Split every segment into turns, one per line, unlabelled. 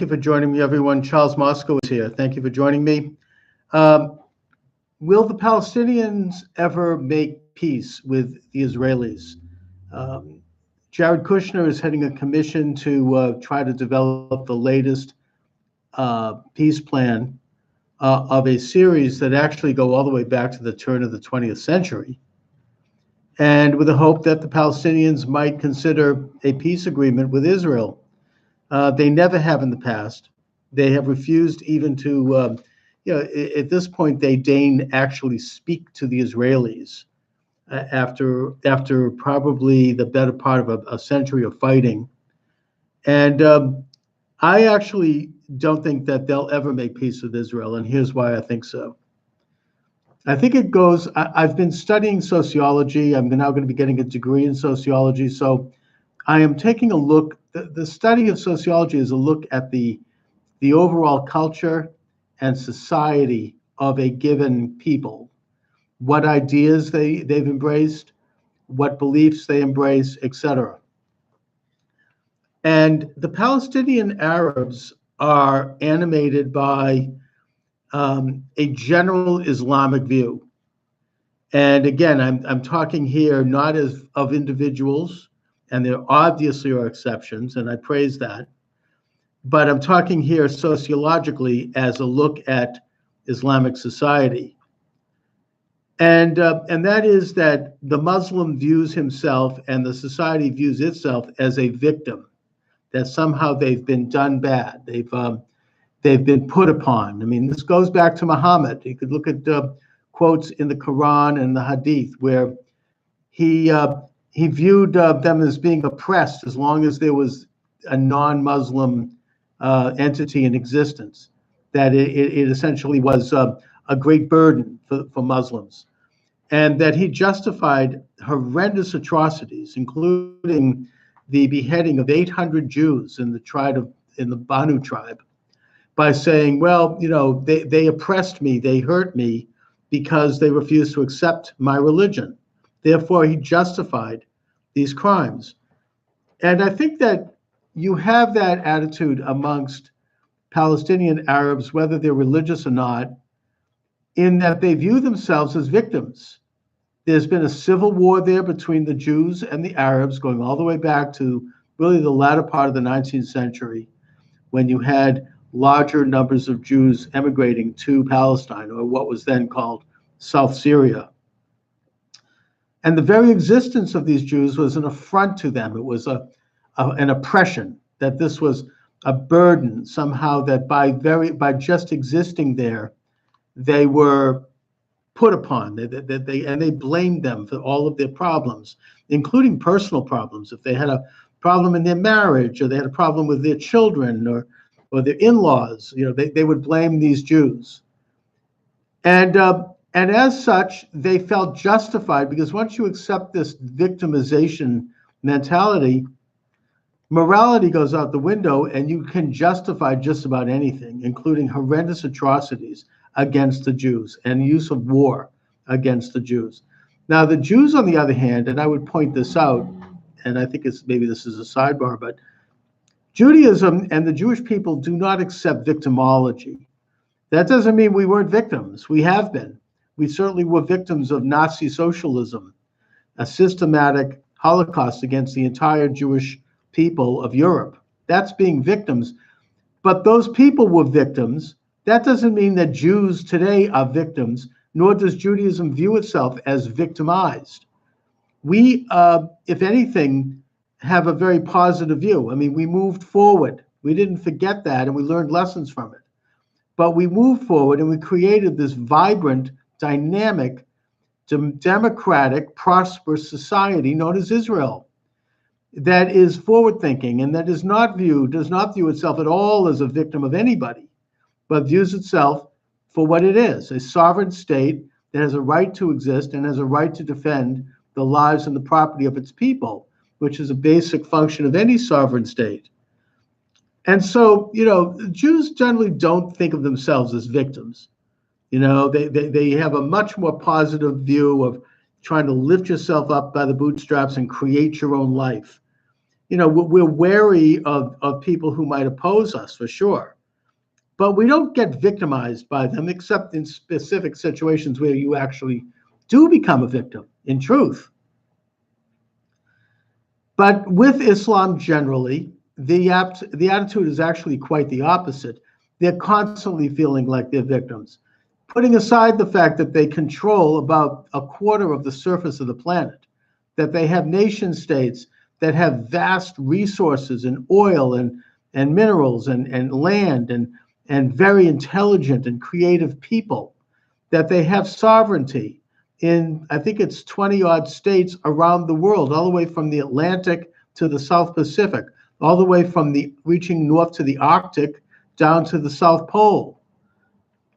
you for joining me, everyone. Charles Moscowitz here. Thank you for joining me. Um, will the Palestinians ever make peace with the Israelis? Um, Jared Kushner is heading a commission to try to develop the latest peace plan of a series that actually go all the way back to the turn of the 20th century, and with the hope that the Palestinians might consider a peace agreement with Israel. They never have in the past. They have refused even to, at this point, they deign actually speak to the Israelis after probably the better part of a century of fighting. And I actually don't think that they'll ever make peace with Israel, and here's why I think so. I think it goes, I've been studying sociology. I'm now going to be getting a degree in sociology. So I am taking a look, the study of sociology is a look at the overall culture and society of a given people, what ideas they've embraced, what beliefs they embrace, etc. And the Palestinian Arabs are animated by a general Islamic view. And again, I'm talking here not as of individuals, and there obviously are exceptions, and I praise that. But I'm talking here sociologically as a look at Islamic society. And that is that the Muslim views himself and the society views itself as a victim, that somehow they've been done bad. They've been put upon. I mean, this goes back to Muhammad. You could look at quotes in the Quran and the Hadith where he viewed them as being oppressed as long as there was a non-Muslim entity in existence, that it essentially was a great burden for Muslims, and that he justified horrendous atrocities, including the beheading of 800 Jews in the Banu tribe, by saying, well, they oppressed me, they hurt me because they refused to accept my religion. Therefore, he justified these crimes. And I think that you have that attitude amongst Palestinian Arabs, whether they're religious or not, in that they view themselves as victims. There's been a civil war there between the Jews and the Arabs going all the way back to really the latter part of the 19th century, when you had larger numbers of Jews emigrating to Palestine, or what was then called South Syria. And the very existence of these Jews was an affront to them. It was an oppression, that this was a burden somehow, that by just existing there, they were put upon, and they blamed them for all of their problems, including personal problems. If they had a problem in their marriage, or they had a problem with their children, or their in-laws, they would blame these Jews. And as such, they felt justified, because once you accept this victimization mentality, morality goes out the window, and you can justify just about anything, including horrendous atrocities against the Jews and use of war against the Jews. Now, the Jews, on the other hand, and I would point this out, and I think maybe this is a sidebar, but Judaism and the Jewish people do not accept victimology. That doesn't mean we weren't victims. We have been. We certainly were victims of Nazi socialism, a systematic Holocaust against the entire Jewish people of Europe. That's being victims. But those people were victims. That doesn't mean that Jews today are victims, nor does Judaism view itself as victimized. We, if anything, have a very positive view. I mean, we moved forward. We didn't forget that, and we learned lessons from it. But we moved forward, and we created this vibrant, dynamic, democratic, prosperous society known as Israel, that is forward-thinking, and that does not view itself at all as a victim of anybody, but views itself for what it is, a sovereign state that has a right to exist and has a right to defend the lives and the property of its people, which is a basic function of any sovereign state. And so, Jews generally don't think of themselves as victims. They have a much more positive view of trying to lift yourself up by the bootstraps and create your own life. we're wary of people who might oppose us for sure. But we don't get victimized by them except in specific situations where you actually do become a victim, in truth. But with Islam generally, the attitude is actually quite the opposite. They're constantly feeling like they're victims, putting aside the fact that they control about a quarter of the surface of the planet, that they have nation states that have vast resources in oil and minerals and land and very intelligent and creative people, that they have sovereignty in, I think it's 20 odd states around the world, all the way from the Atlantic to the South Pacific, all the way from reaching north to the Arctic down to the South Pole.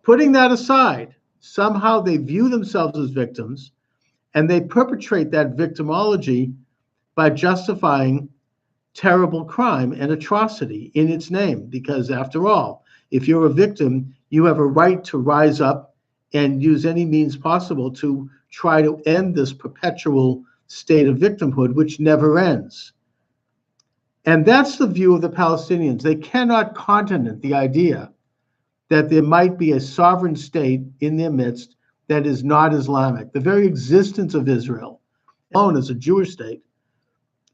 Putting that aside, somehow they view themselves as victims, and they perpetrate that victimology by justifying terrible crime and atrocity in its name. Because after all, if you're a victim, you have a right to rise up and use any means possible to try to end this perpetual state of victimhood, which never ends. And that's the view of the Palestinians. They cannot countenance the idea that there might be a sovereign state in their midst that is not Islamic. The very existence of Israel, alone as a Jewish state,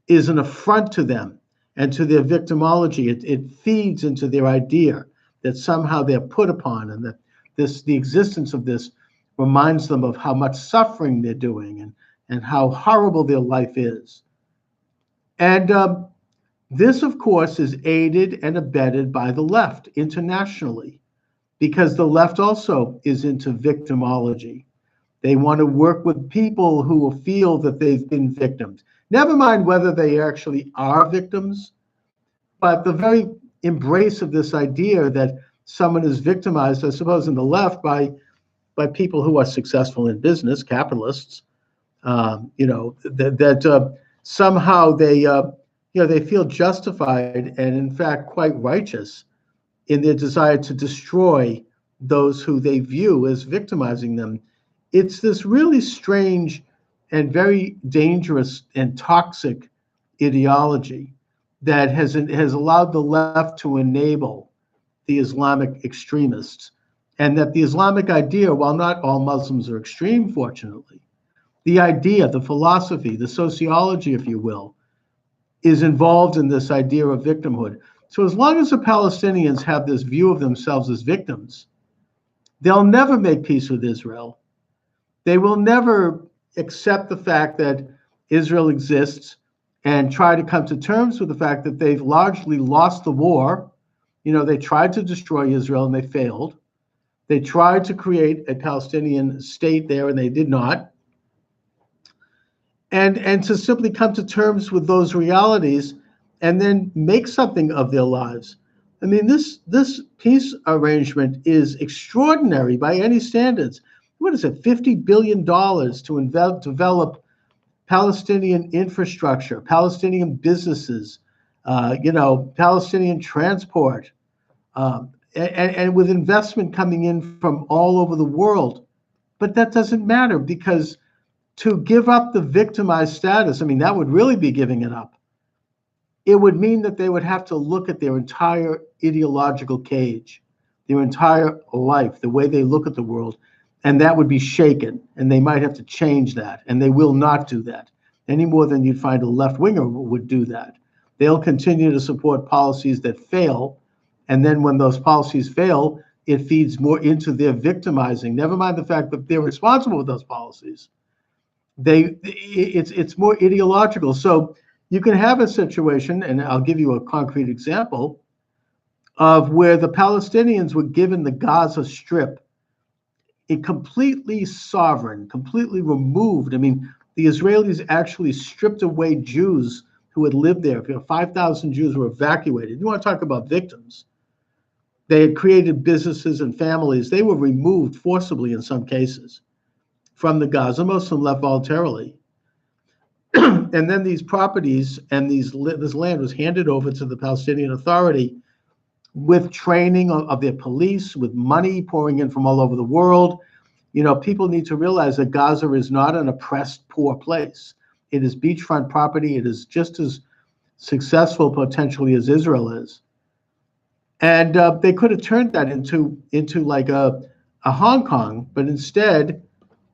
is an affront to them and to their victimology. It feeds into their idea that somehow they're put upon, and that the existence of this reminds them of how much suffering they're doing and how horrible their life is. And this, of course, is aided and abetted by the left internationally, because the left also is into victimology. They want to work with people who will feel that they've been victims. Never mind whether they actually are victims, but the very embrace of this idea that someone is victimized, I suppose, in the left by people who are successful in business, capitalists, that somehow they feel justified and in fact quite righteous in their desire to destroy those who they view as victimizing them. It's this really strange and very dangerous and toxic ideology that has allowed the left to enable the Islamic extremists, and that the Islamic idea, while not all Muslims are extreme, fortunately, the idea, the philosophy, the sociology, if you will, is involved in this idea of victimhood. So as long as the Palestinians have this view of themselves as victims, they'll never make peace with Israel. They will never accept the fact that Israel exists and try to come to terms with the fact that they've largely lost the war. They tried to destroy Israel and they failed. They tried to create a Palestinian state there and they did not. And to simply come to terms with those realities and then make something of their lives. I mean, this peace arrangement is extraordinary by any standards. What is it, $50 billion to develop Palestinian infrastructure, Palestinian businesses, Palestinian transport, and with investment coming in from all over the world. But that doesn't matter, because to give up the victimized status, I mean, that would really be giving it up. It would mean that they would have to look at their entire ideological cage, their entire life, the way they look at the world, and that would be shaken, and they might have to change that, and they will not do that any more than you'd find a left-winger would do that. They'll continue to support policies that fail, and then when those policies fail, it feeds more into their victimizing. Never mind the fact that they're responsible for those policies. It's more ideological. So you can have a situation, and I'll give you a concrete example, of where the Palestinians were given the Gaza Strip, a completely sovereign, completely removed. I mean, the Israelis actually stripped away Jews who had lived there. 5,000 Jews were evacuated. You want to talk about victims. They had created businesses and families. They were removed forcibly in some cases from the Gaza. Most of them left voluntarily. And then these properties and this land was handed over to the Palestinian Authority with training of their police, with money pouring in from all over the world. People need to realize that Gaza is not an oppressed, poor place. It is beachfront property. It is just as successful potentially as Israel is. And they could have turned that into like a Hong Kong, but instead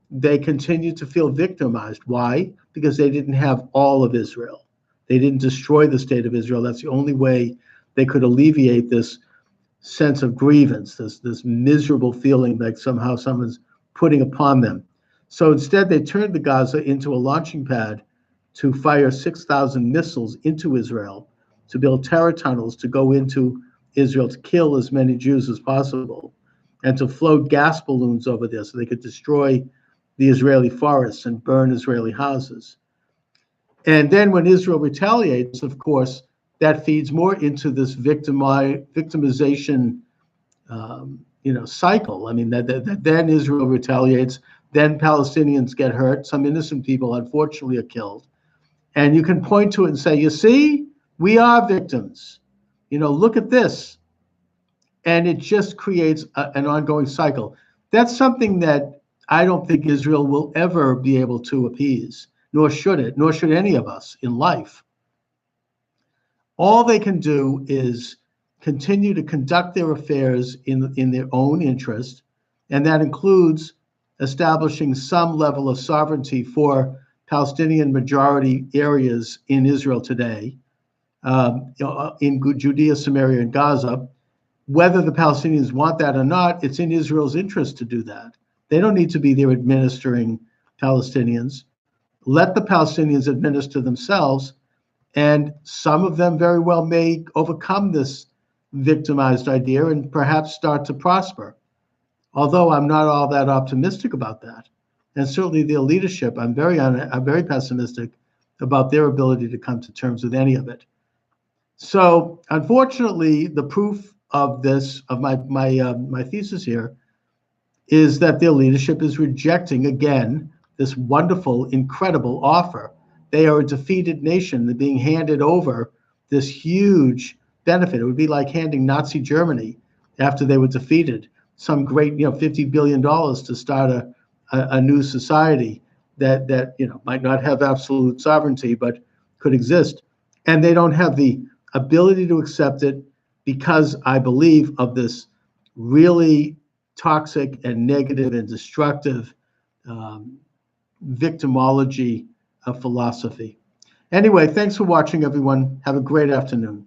they continued to feel victimized. Why? Because they didn't have all of Israel. They didn't destroy the state of Israel. That's the only way they could alleviate this sense of grievance, this miserable feeling like somehow someone's putting upon them. So instead, they turned the Gaza into a launching pad to fire 6,000 missiles into Israel, to build terror tunnels to go into Israel to kill as many Jews as possible, and to float gas balloons over there so they could destroy the Israeli forests and burn Israeli houses. And then when Israel retaliates, of course, that feeds more into this victimization, cycle. I mean, that then Israel retaliates, then Palestinians get hurt. Some innocent people, unfortunately, are killed. And you can point to it and say, you see, we are victims. Look at this. And it just creates an ongoing cycle. That's something that I don't think Israel will ever be able to appease, nor should it, nor should any of us in life. All they can do is continue to conduct their affairs in their own interest, and that includes establishing some level of sovereignty for Palestinian majority areas in Israel today, in Judea, Samaria, and Gaza. Whether the Palestinians want that or not, it's in Israel's interest to do that. They don't need to be there administering Palestinians. Let the Palestinians administer themselves, and some of them very well may overcome this victimized idea and perhaps start to prosper. Although I'm not all that optimistic about that. And certainly their leadership, I'm very pessimistic about their ability to come to terms with any of it. So unfortunately, the proof of this, of my thesis here, is that their leadership is rejecting again this wonderful, incredible offer. They are a defeated nation. They're being handed over this huge benefit. It would be like handing Nazi Germany, after they were defeated, some great, $50 billion to start a new society that might not have absolute sovereignty, but could exist. And they don't have the ability to accept it because, I believe, of this really toxic and negative and destructive victimology of philosophy. Anyway, thanks for watching, everyone. Have a great afternoon.